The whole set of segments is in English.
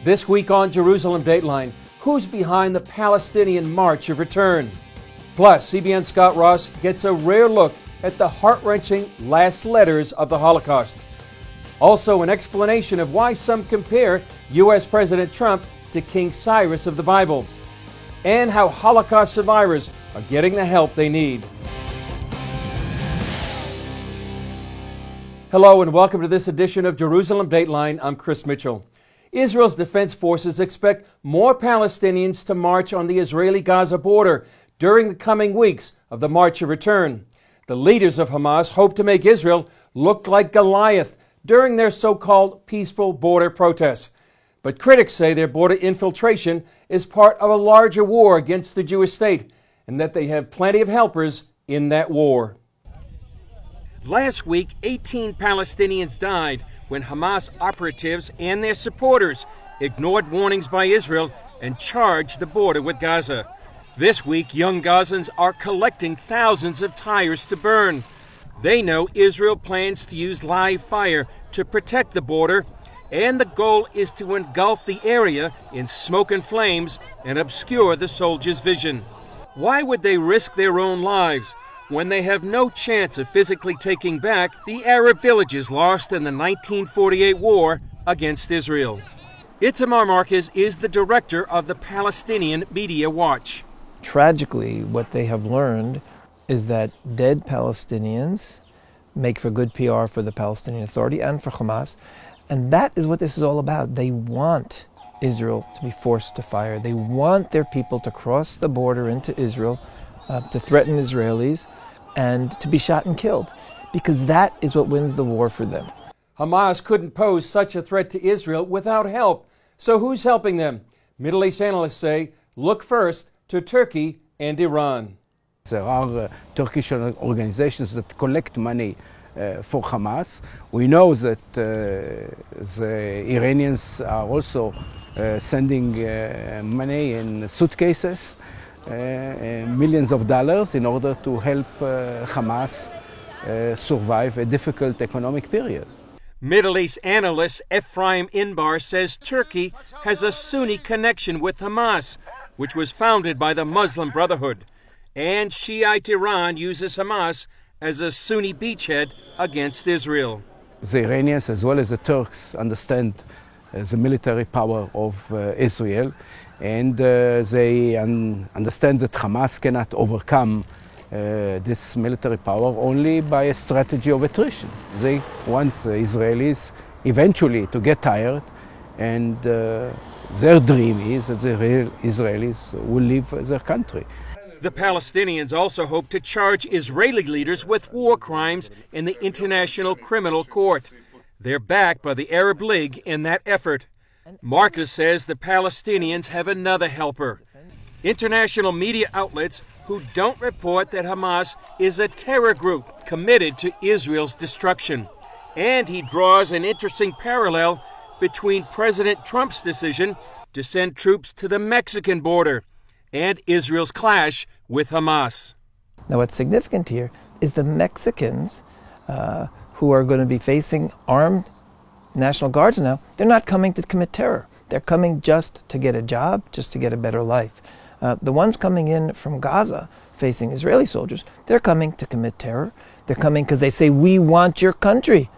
This week on Jerusalem Dateline, who's behind the Palestinian March of Return? Plus, CBN's Scott Ross gets a rare look at the heart-wrenching last letters of the Holocaust. Also, an explanation of why some compare U.S. President Trump to King Cyrus of the Bible, and how Holocaust survivors are getting the help they need. Hello and welcome to this edition of Jerusalem Dateline. I'm Chris Mitchell. Israel's defense forces expect more Palestinians to march on the Israeli-Gaza border during the coming weeks of the March of Return. The leaders of Hamas hope to make Israel look like Goliath during their so-called peaceful border protests. But critics say their border infiltration is part of a larger war against the Jewish state, and that they have plenty of helpers in that war. Last week, 18 Palestinians died when Hamas operatives and their supporters ignored warnings by Israel and charged the border with Gaza. This week, young Gazans are collecting thousands of tires to burn. They know Israel plans to use live fire to protect the border, and the goal is to engulf the area in smoke and flames and obscure the soldiers' vision. Why would they risk their own lives when they have no chance of physically taking back the Arab villages lost in the 1948 war against Israel? Itamar Marquez is the director of the Palestinian Media Watch. Tragically, what they have learned is that dead Palestinians make for good PR for the Palestinian Authority and for Hamas, and that is what this is all about. They want Israel to be forced to fire. They want their people to cross the border into Israel, to threaten Israelis, and to be shot and killed, because that is what wins the war for them. Hamas couldn't pose such a threat to Israel without help. So who's helping them? Middle East analysts say, look first to Turkey and Iran. There are Turkish organizations that collect money for Hamas. We know that the Iranians are also sending money in suitcases, millions of dollars, in order to help Hamas survive a difficult economic period. Middle East analyst Ephraim Inbar says Turkey has a Sunni connection with Hamas, which was founded by the Muslim Brotherhood. And Shiite Iran uses Hamas as a Sunni beachhead against Israel. The Iranians as well as the Turks understand the military power of Israel, and they understand that Hamas cannot overcome this military power only by a strategy of attrition. They want the Israelis eventually to get tired, and their dream is that the Israelis will leave their country. The Palestinians also hope to charge Israeli leaders with war crimes in the International Criminal Court. They're backed by the Arab League in that effort. Marcus says the Palestinians have another helper: international media outlets who don't report that Hamas is a terror group committed to Israel's destruction. And he draws an interesting parallel between President Trump's decision to send troops to the Mexican border and Israel's clash with Hamas. Now, what's significant here is the Mexicans who are going to be facing armed National Guards now, they're not coming to commit terror. They're coming just to get a job, just to get a better life. The ones coming in from Gaza facing Israeli soldiers, they're coming to commit terror. They're coming because they say, we want your country.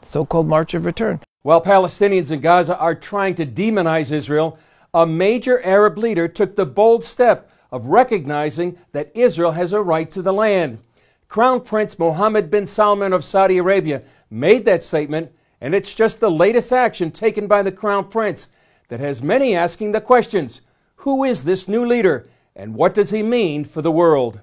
So-called March of Return. While Palestinians in Gaza are trying to demonize Israel, a major Arab leader took the bold step of recognizing that Israel has a right to the land. Crown Prince Mohammed bin Salman of Saudi Arabia made that statement, and it's just the latest action taken by the Crown Prince that has many asking the questions: who is this new leader, and what does he mean for the world?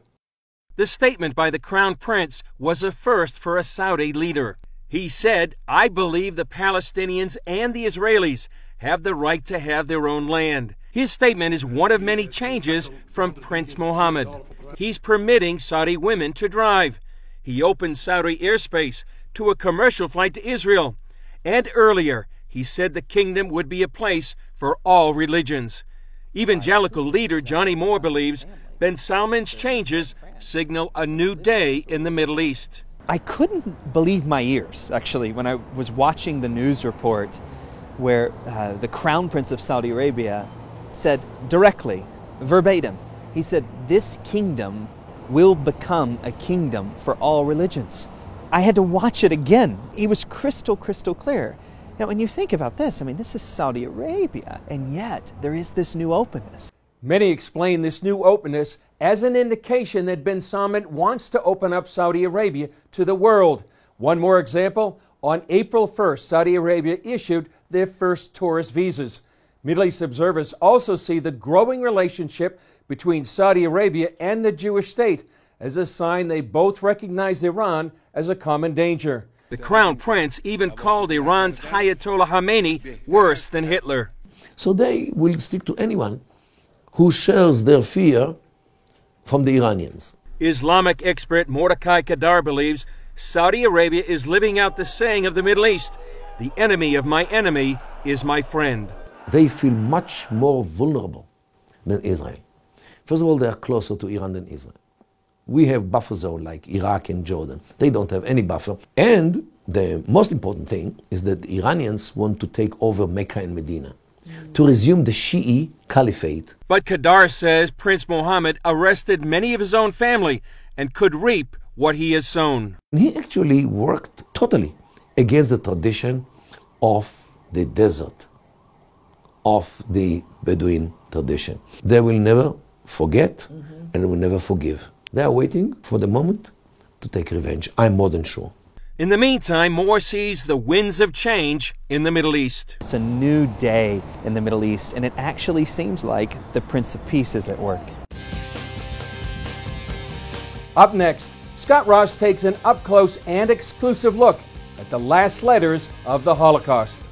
The statement by the Crown Prince was a first for a Saudi leader. He said, I believe the Palestinians and the Israelis have the right to have their own land. His statement is one of many changes from Prince Mohammed. He's permitting Saudi women to drive. He opened Saudi airspace to a commercial flight to Israel. And earlier, he said the kingdom would be a place for all religions. Evangelical leader Johnny Moore believes bin Salman's changes signal a new day in the Middle East. I couldn't believe my ears, actually, when I was watching the news report where the Crown Prince of Saudi Arabia said directly, verbatim, he said, "This kingdom will become a kingdom for all religions." I had to watch it again. He was crystal clear. Now, when you think about this, I mean, this is Saudi Arabia, and yet there is this new openness. Many explain this new openness as an indication that bin Salman wants to open up Saudi Arabia to the world. One more example, on April 1st, Saudi Arabia issued their first tourist visas. Middle East observers also see the growing relationship between Saudi Arabia and the Jewish state as a sign they both recognize Iran as a common danger. The Crown Prince even called Iran's Ayatollah Khamenei worse than Hitler. So they will stick to anyone who shares their fear from the Iranians. Islamic expert Mordecai Kadar believes Saudi Arabia is living out the saying of the Middle East, "The enemy of my enemy is my friend." They feel much more vulnerable than Israel. First of all, they are closer to Iran than Israel. We have buffer zone like Iraq and Jordan. They don't have any buffer. And the most important thing is that the Iranians want to take over Mecca and Medina to resume the Shi'i caliphate. But Kadar says Prince Mohammed arrested many of his own family and could reap what he has sown. He actually worked totally against the tradition of the desert, of the Bedouin tradition. They will never forget and will never forgive. They are waiting for the moment to take revenge. I'm more than sure. In the meantime, Moore sees the winds of change in the Middle East. It's a new day in the Middle East, and it actually seems like the Prince of Peace is at work. Up next, Scott Ross takes an up-close and exclusive look at the last letters of the Holocaust.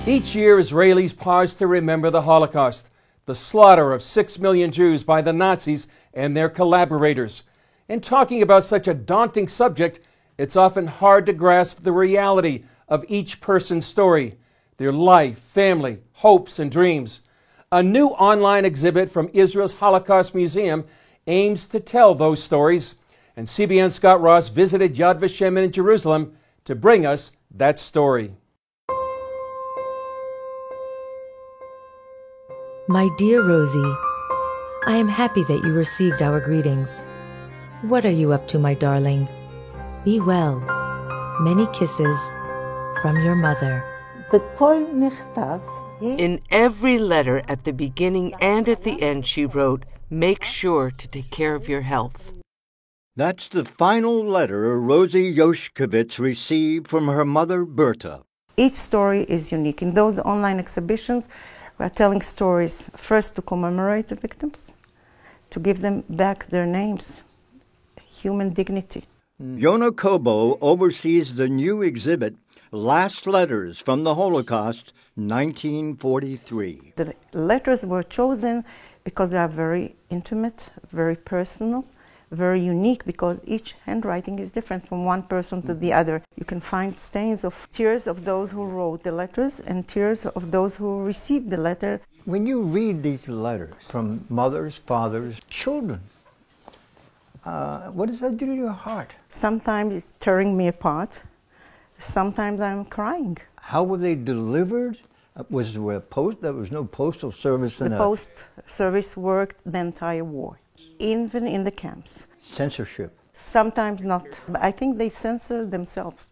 Each year, Israelis pause to remember the Holocaust, the slaughter of 6 million Jews by the Nazis and their collaborators. In talking about such a daunting subject, it's often hard to grasp the reality of each person's story, their life, family, hopes, and dreams. A new online exhibit from Israel's Holocaust Museum aims to tell those stories, and CBN's Scott Ross visited Yad Vashem in Jerusalem to bring us that story. My dear Rosie, I am happy that you received our greetings. What are you up to, my darling? Be well. Many kisses from your mother. In every letter at the beginning and at the end, she wrote, "Make sure to take care of your health." That's the final letter Rosie Yoshkovitz received from her mother, Berta. Each story is unique. In those online exhibitions, we are telling stories first to commemorate the victims, to give them back their names, human dignity. Yona Kobo oversees the new exhibit, Last Letters from the Holocaust, 1943. The letters were chosen because they are very intimate, very personal, very unique, because each handwriting is different from one person to the other. You can find stains of tears of those who wrote the letters and tears of those who received the letter. When you read these letters from mothers, fathers, children, what does that do to your heart? Sometimes it's tearing me apart. Sometimes I'm crying. How were they delivered? Was there a post? There was no postal service. The post service worked the entire war, even in the camps. Censorship. Sometimes not. But I think they censored themselves.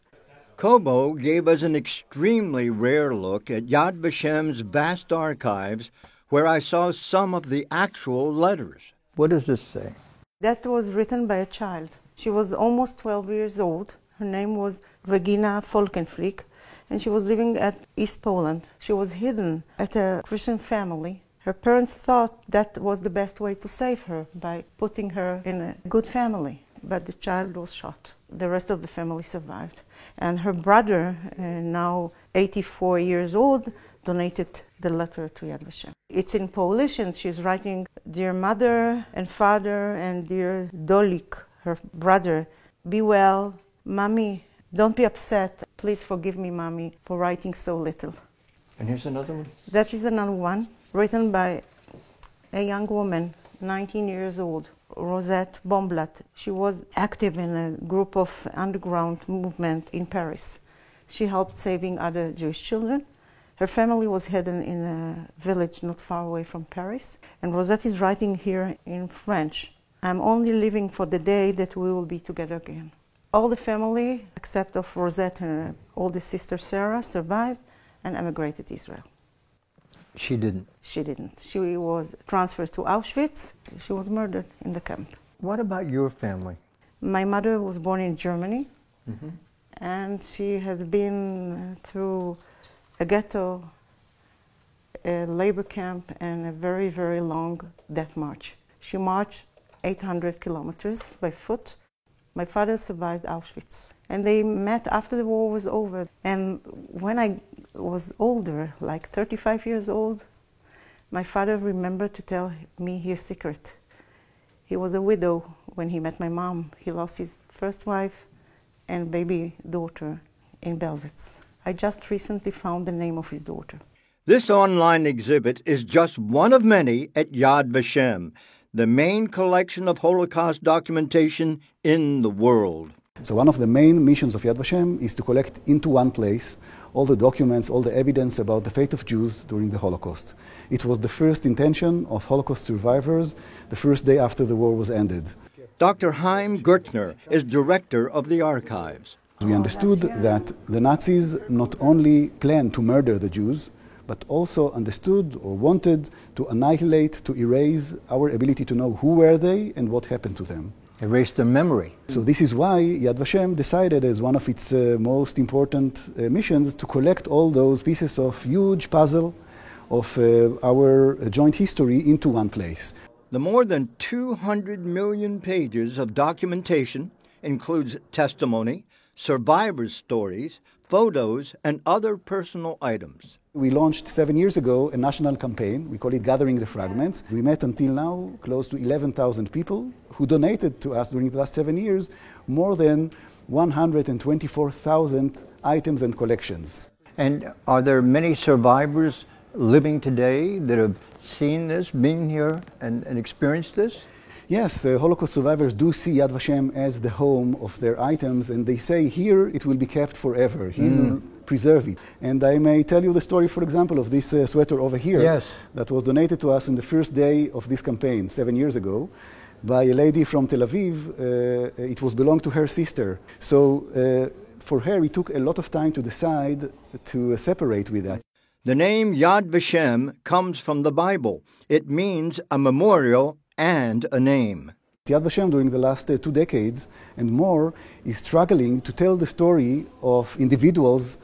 Kobo gave us an extremely rare look at Yad Vashem's vast archives, where I saw some of the actual letters. What does this say? That was written by a child. She was almost 12 years old. Her name was Regina Folkenflick, and she was living at East Poland. She was hidden at a Christian family. Her parents thought that was the best way to save her, by putting her in a good family. But the child was shot. The rest of the family survived. And her brother, now 84 years old, donated the letter to Yad Vashem. It's in Polish, and she's writing, "Dear mother and father and dear Dolik," her brother, "be well. Mommy, don't be upset. Please forgive me, Mommy, for writing so little." And here's another one. That is another one, written by a young woman, 19 years old. Rosette Bomblat. She was active in a group of underground movement in Paris. She helped saving other Jewish children. Her family was hidden in a village not far away from Paris. And Rosette is writing here in French. I'm only living for the day that we will be together again. All the family, except of Rosette and her oldest sister Sarah, survived and emigrated to Israel. She didn't. She didn't. She was transferred to Auschwitz. She was murdered in the camp. What about your family? My mother was born in Germany, and she has been through a ghetto, a labor camp, and a very, very long death march. She marched 800 kilometers by foot. My father survived Auschwitz. And they met after the war was over. And when I was older, like 35 years old, my father remembered to tell me his secret. He was a widow when he met my mom. He lost his first wife and baby daughter in Belzec. I just recently found the name of his daughter. This online exhibit is just one of many at Yad Vashem, the main collection of Holocaust documentation in the world. So one of the main missions of Yad Vashem is to collect into one place all the documents, all the evidence about the fate of Jews during the Holocaust. It was the first intention of Holocaust survivors the first day after the war was ended. Dr. Chaim Gertner is director of the archives. We understood that the Nazis not only planned to murder the Jews, but also understood or wanted to annihilate, to erase our ability to know who were they and what happened to them. Erase their memory. So this is why Yad Vashem decided as one of its most important missions to collect all those pieces of huge puzzle of our joint history into one place. The more than 200 million pages of documentation includes testimony, survivors' stories, photos, and other personal items. We launched 7 years ago a national campaign. We call it Gathering the Fragments. We met until now close to 11,000 people who donated to us during the last 7 years more than 124,000 items and collections. And are there many survivors living today that have seen this, been here, and experienced this? Yes, Holocaust survivors do see Yad Vashem as the home of their items, and they say here it will be kept forever. He will preserve it. And I may tell you the story, for example, of this sweater over here that was donated to us on the first day of this campaign 7 years ago by a lady from Tel Aviv. It was belonged to her sister. So for her, it took a lot of time to decide to separate with that. The name Yad Vashem comes from the Bible. It means a memorial and a name. Yad Vashem during the last 2 decades and more is struggling to tell the story of individuals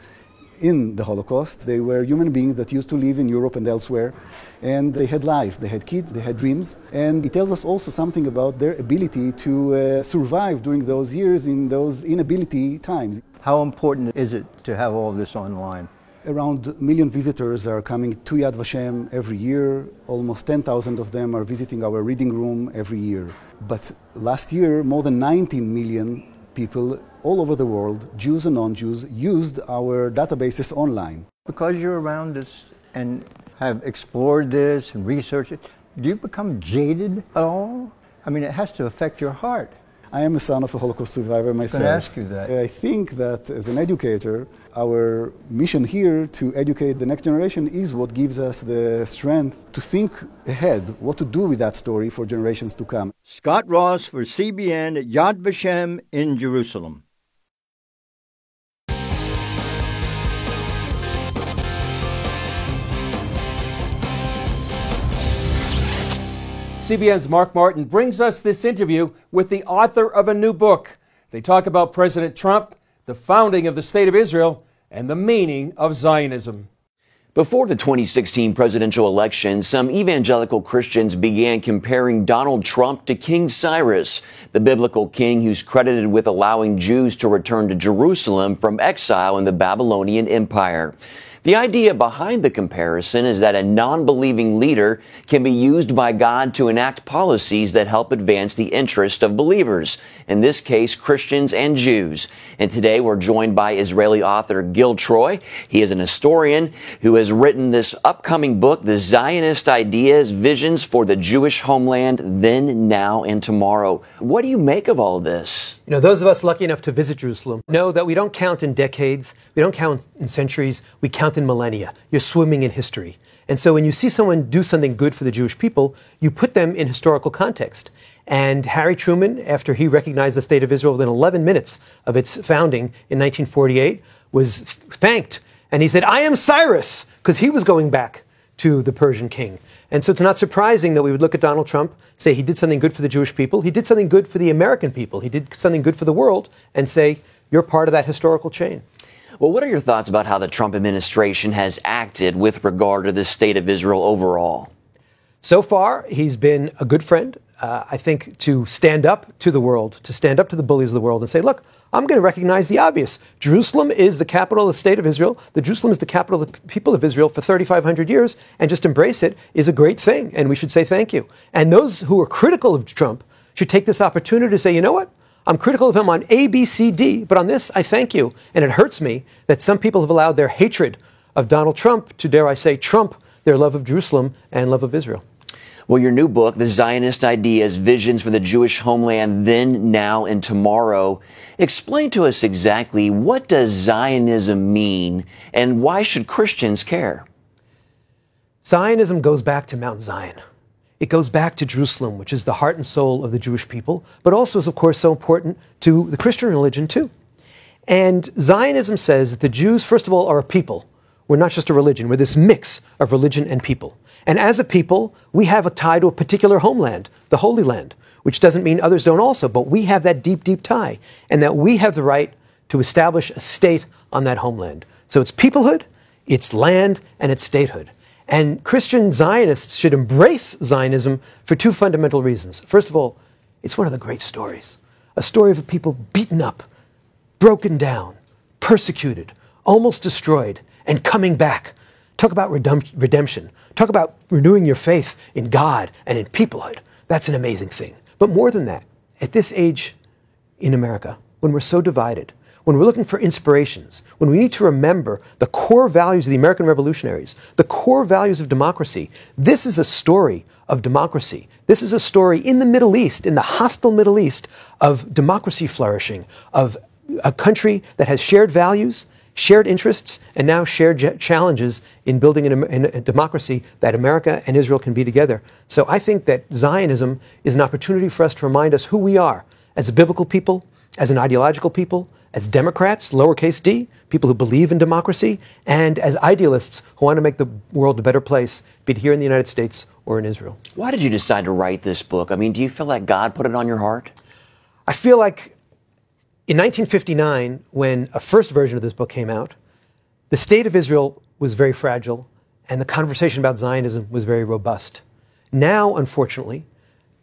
in the Holocaust. They were human beings that used to live in Europe and elsewhere, and they had lives, they had kids, they had dreams, and it tells us also something about their ability to survive during those years in those inability times. How important is it to have all this online? Around 1 million visitors are coming to Yad Vashem every year. Almost 10,000 of them are visiting our reading room every year. But last year, more than 19 million people all over the world, Jews and non-Jews, used our databases online. Because you're around this and have explored this and researched it, do you become jaded at all? I mean, it has to affect your heart. I am a son of a Holocaust survivor myself. I was going to ask you that. I think that as an educator, our mission here to educate the next generation is what gives us the strength to think ahead, what to do with that story for generations to come. Scott Ross for CBN at Yad Vashem in Jerusalem. CBN's Mark Martin brings us this interview with the author of a new book. They talk about President Trump, the founding of the State of Israel, and the meaning of Zionism. Before the 2016 presidential election, some evangelical Christians began comparing Donald Trump to King Cyrus, the biblical king who's credited with allowing Jews to return to Jerusalem from exile in the Babylonian Empire. The idea behind the comparison is that a non-believing leader can be used by God to enact policies that help advance the interest of believers, in this case, Christians and Jews. And today we're joined by Israeli author Gil Troy. He is an historian who has written this upcoming book, The Zionist Ideas, Visions for the Jewish Homeland, Then, Now, and Tomorrow. What do you make of all of this? You know, those of us lucky enough to visit Jerusalem know that we don't count in decades, we don't count in centuries, we count in millennia. You're swimming in history. And so when you see someone do something good for the Jewish people, you put them in historical context. And Harry Truman, after he recognized the State of Israel within 11 minutes of its founding in 1948, was thanked. And he said, "I am Cyrus," because he was going back to the Persian king. And so it's not surprising that we would look at Donald Trump, say he did something good for the Jewish people, he did something good for the American people, he did something good for the world, and say, you're part of that historical chain. Well, what are your thoughts about how the Trump administration has acted with regard to the State of Israel overall? So far, he's been a good friend. I think to stand up to the world, to stand up to the bullies of the world and say, look, I'm going to recognize the obvious. Jerusalem is the capital of the State of Israel. Jerusalem is the capital of the people of Israel for 3,500 years, and just embrace it is a great thing, and we should say thank you. And those who are critical of Trump should take this opportunity to say, you know what? I'm critical of him on A, B, C, D, but on this, I thank you. And it hurts me that some people have allowed their hatred of Donald Trump to, dare I say, trump their love of Jerusalem and love of Israel. Well, your new book, The Zionist Ideas, Visions for the Jewish Homeland, Then, Now, and Tomorrow. Explain to us exactly, what does Zionism mean, and why should Christians care? Zionism goes back to Mount Zion. It goes back to Jerusalem, which is the heart and soul of the Jewish people, but also is, of course, so important to the Christian religion, too. And Zionism says that the Jews, first of all, are a people. We're not just a religion. We're this mix of religion and people. And as a people, we have a tie to a particular homeland, the Holy Land, which doesn't mean others don't also, but we have that deep, deep tie, and that we have the right to establish a state on that homeland. So it's peoplehood, it's land, and it's statehood. And Christian Zionists should embrace Zionism for two fundamental reasons. First of all, it's one of the great stories. A story of a people beaten up, broken down, persecuted, almost destroyed, and coming back. Talk about redemption. Talk about renewing your faith in God and in peoplehood. That's an amazing thing. But more than that, at this age in America, when we're so divided, when we're looking for inspirations, when we need to remember the core values of the American revolutionaries, the core values of democracy, this is a story of democracy. This is a story in the Middle East, in the hostile Middle East, of democracy flourishing, of a country that has shared values, shared interests, and now shared challenges in building a democracy that America and Israel can be together. So I think that Zionism is an opportunity for us to remind us who we are as a biblical people, as an ideological people, as Democrats, lowercase d, people who believe in democracy, and as idealists who want to make the world a better place, be it here in the United States or in Israel. Why did you decide to write this book? I mean, do you feel like God put it on your heart? I feel like in 1959, when a first version of this book came out, the State of Israel was very fragile, and the conversation about Zionism was very robust. Now, unfortunately,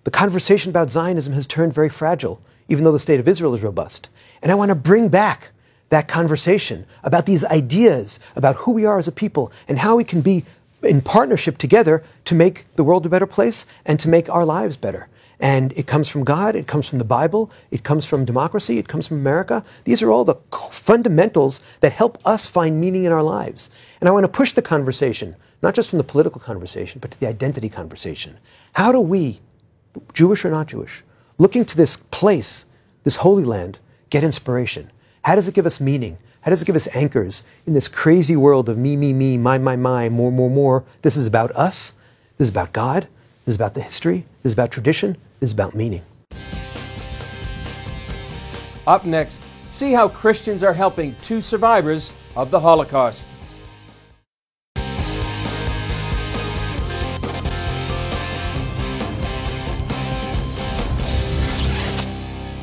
the conversation about Zionism has turned very fragile, even though the State of Israel is robust. And I want to bring back that conversation about these ideas, about who we are as a people, and how we can be in partnership together to make the world a better place and to make our lives better. And it comes from God, it comes from the Bible, it comes from democracy, it comes from America. These are all the fundamentals that help us find meaning in our lives. And I want to push the conversation, not just from the political conversation, but to the identity conversation. How do we, Jewish or not Jewish, looking to this place, this Holy Land, get inspiration? How does it give us meaning? How does it give us anchors in this crazy world of me, my, more? This is about us. This is about God. This is about the history. This is about tradition. This is about meaning. Up next, see how Christians are helping two survivors of the Holocaust.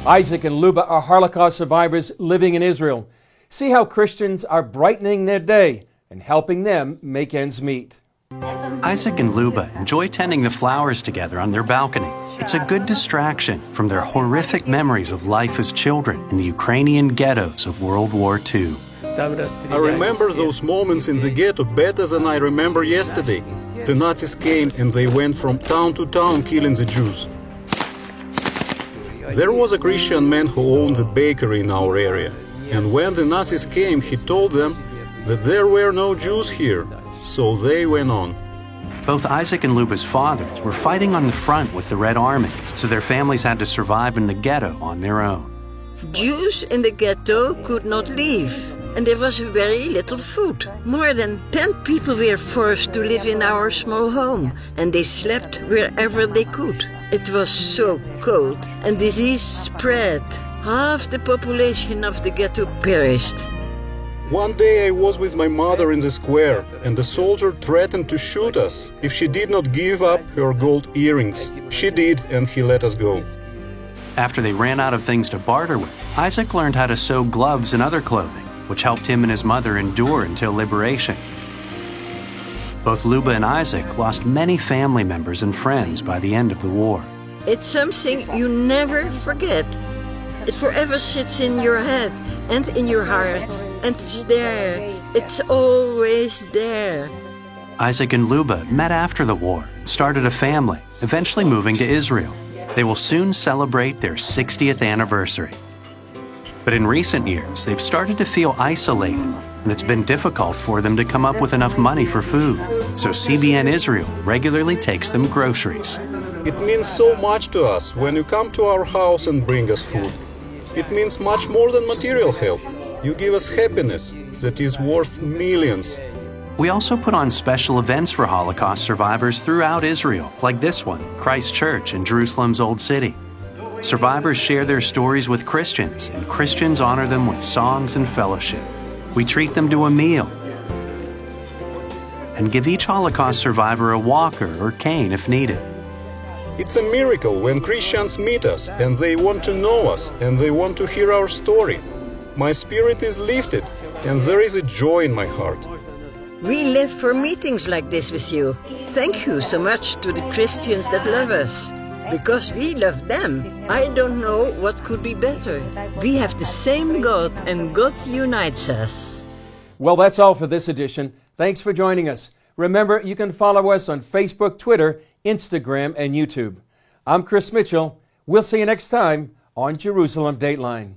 Isaac and Luba are Holocaust survivors living in Israel. See how Christians are brightening their day and helping them make ends meet. Isaac and Luba enjoy tending the flowers together on their balcony. It's a good distraction from their horrific memories of life as children in the Ukrainian ghettos of World War II. I remember those moments in the ghetto better than I remember yesterday. The Nazis came and they went from town to town killing the Jews. There was a Christian man who owned a bakery in our area, and when the Nazis came, he told them that there were no Jews here, so they went on. Both Isaac and Luba's fathers were fighting on the front with the Red Army, so their families had to survive in the ghetto on their own. Jews in the ghetto could not leave, and there was very little food. More than 10 people were forced to live in our small home, and they slept wherever they could. It was so cold, and disease spread. Half the population of the ghetto perished. One day I was with my mother in the square, and the soldier threatened to shoot us if she did not give up her gold earrings. She did, and he let us go. After they ran out of things to barter with, Isaac learned how to sew gloves and other clothing, which helped him and his mother endure until liberation. Both Luba and Isaac lost many family members and friends by the end of the war. It's something you never forget. It forever sits in your head and in your heart. And it's there. It's always there. Isaac and Luba met after the war and started a family, eventually moving to Israel. They will soon celebrate their 60th anniversary. But in recent years, they've started to feel isolated, and it's been difficult for them to come up with enough money for food. So CBN Israel regularly takes them groceries. It means so much to us when you come to our house and bring us food. It means much more than material help. You give us happiness that is worth millions. We also put on special events for Holocaust survivors throughout Israel, like this one, Christ Church in Jerusalem's Old City. Survivors share their stories with Christians, and Christians honor them with songs and fellowship. We treat them to a meal and give each Holocaust survivor a walker or cane if needed. It's a miracle when Christians meet us and they want to know us and they want to hear our story. My spirit is lifted and there is a joy in my heart. We live for meetings like this with you. Thank you so much to the Christians that love us. Because we love them, I don't know what could be better. We have the same God, and God unites us. Well, that's all for this edition. Thanks for joining us. Remember, you can follow us on Facebook, Twitter, Instagram, and YouTube. I'm Chris Mitchell. We'll see you next time on Jerusalem Dateline.